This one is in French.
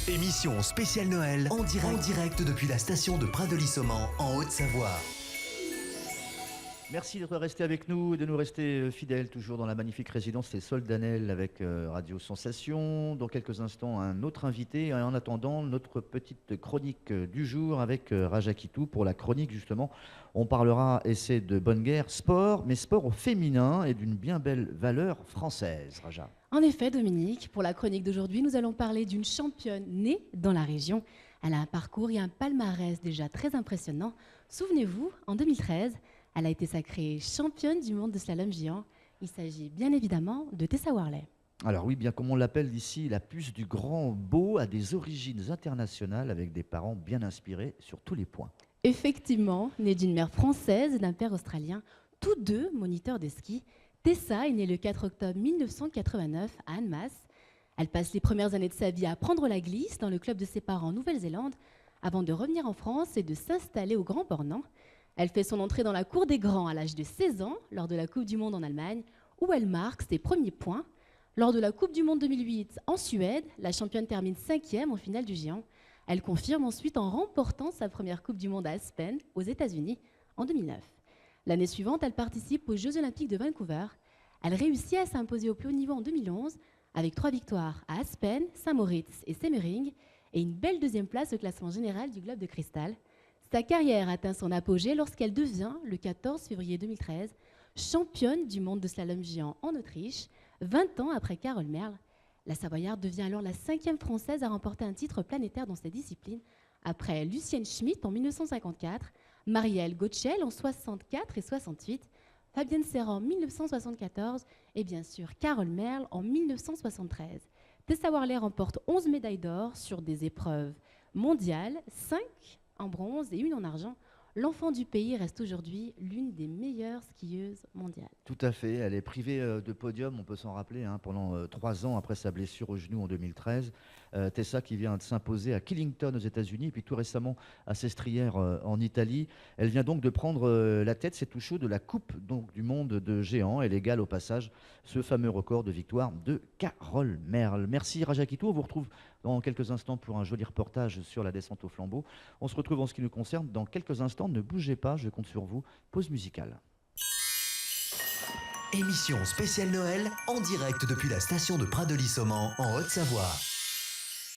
Émission spéciale Noël en direct depuis la station de Prat-de-Lissomment en Haute-Savoie. Merci d'être resté avec nous et de nous rester fidèles toujours dans la magnifique résidence Les Soldanelles avec Radio Sensation. Dans quelques instants, un autre invité. Et en attendant, notre petite chronique du jour avec Raja Kitou. Pour la chronique, justement, on parlera, et c'est de bonne guerre, sport, mais sport au féminin et d'une bien belle valeur française. Raja. En effet, Dominique, pour la chronique d'aujourd'hui, nous allons parler d'une championne née dans la région. Elle a un parcours et un palmarès déjà très impressionnant. Souvenez-vous, en 2013, elle a été sacrée championne du monde de slalom géant. Il s'agit bien évidemment de Tessa Worley. Alors oui, bien comme on l'appelle ici, la puce du grand beau a des origines internationales avec des parents bien inspirés sur tous les points. Effectivement, née d'une mère française et d'un père australien, tous deux moniteurs de ski, Tessa est née le 4 octobre 1989 à Annemasse. Elle passe les premières années de sa vie à prendre la glisse dans le club de ses parents en Nouvelle-Zélande avant de revenir en France et de s'installer au Grand Bornand. Elle fait son entrée dans la cour des grands à l'âge de 16 ans lors de la Coupe du Monde en Allemagne où elle marque ses premiers points. Lors de la Coupe du Monde 2008 en Suède, la championne termine 5e en finale du géant. Elle confirme ensuite en remportant sa première Coupe du Monde à Aspen, aux États-Unis, en 2009. L'année suivante, elle participe aux Jeux Olympiques de Vancouver. Elle réussit à s'imposer au plus haut niveau en 2011 avec 3 victoires à Aspen, Saint-Moritz et Semmering et une belle deuxième place au classement général du Globe de Cristal. Sa carrière atteint son apogée lorsqu'elle devient, le 14 février 2013, championne du monde de slalom géant en Autriche, 20 ans après Carole Merle. La Savoyarde devient alors la 5e Française à remporter un titre planétaire dans cette discipline, après Lucienne Schmitt en 1954, Marielle Gautschel en 64 et 68, Fabienne Serran en 1974 et bien sûr Carole Merle en 1973. Tessa Worley remporte 11 médailles d'or sur des épreuves mondiales, 5 en bronze et 1 en argent. L'enfant du pays reste aujourd'hui l'une des meilleures skieuses mondiales. Tout à fait, elle est privée de podium, on peut s'en rappeler, pendant 3 ans après sa blessure au genou en 2013. Tessa qui vient de s'imposer à Killington aux États-Unis et puis tout récemment à Sestriere en Italie. Elle vient donc de prendre la tête, c'est tout chaud, de la Coupe donc, du monde de géants. Elle égale au passage ce fameux record de victoire de Carole Merle. Merci Raja Kitou, on vous retrouve dans quelques instants pour un joli reportage sur la descente au flambeau. On se retrouve en ce qui nous concerne dans quelques instants. Ne bougez pas, je compte sur vous. Pause musicale. Émission spéciale Noël en direct depuis la station de Prat-de-Lissomment en Haute-Savoie.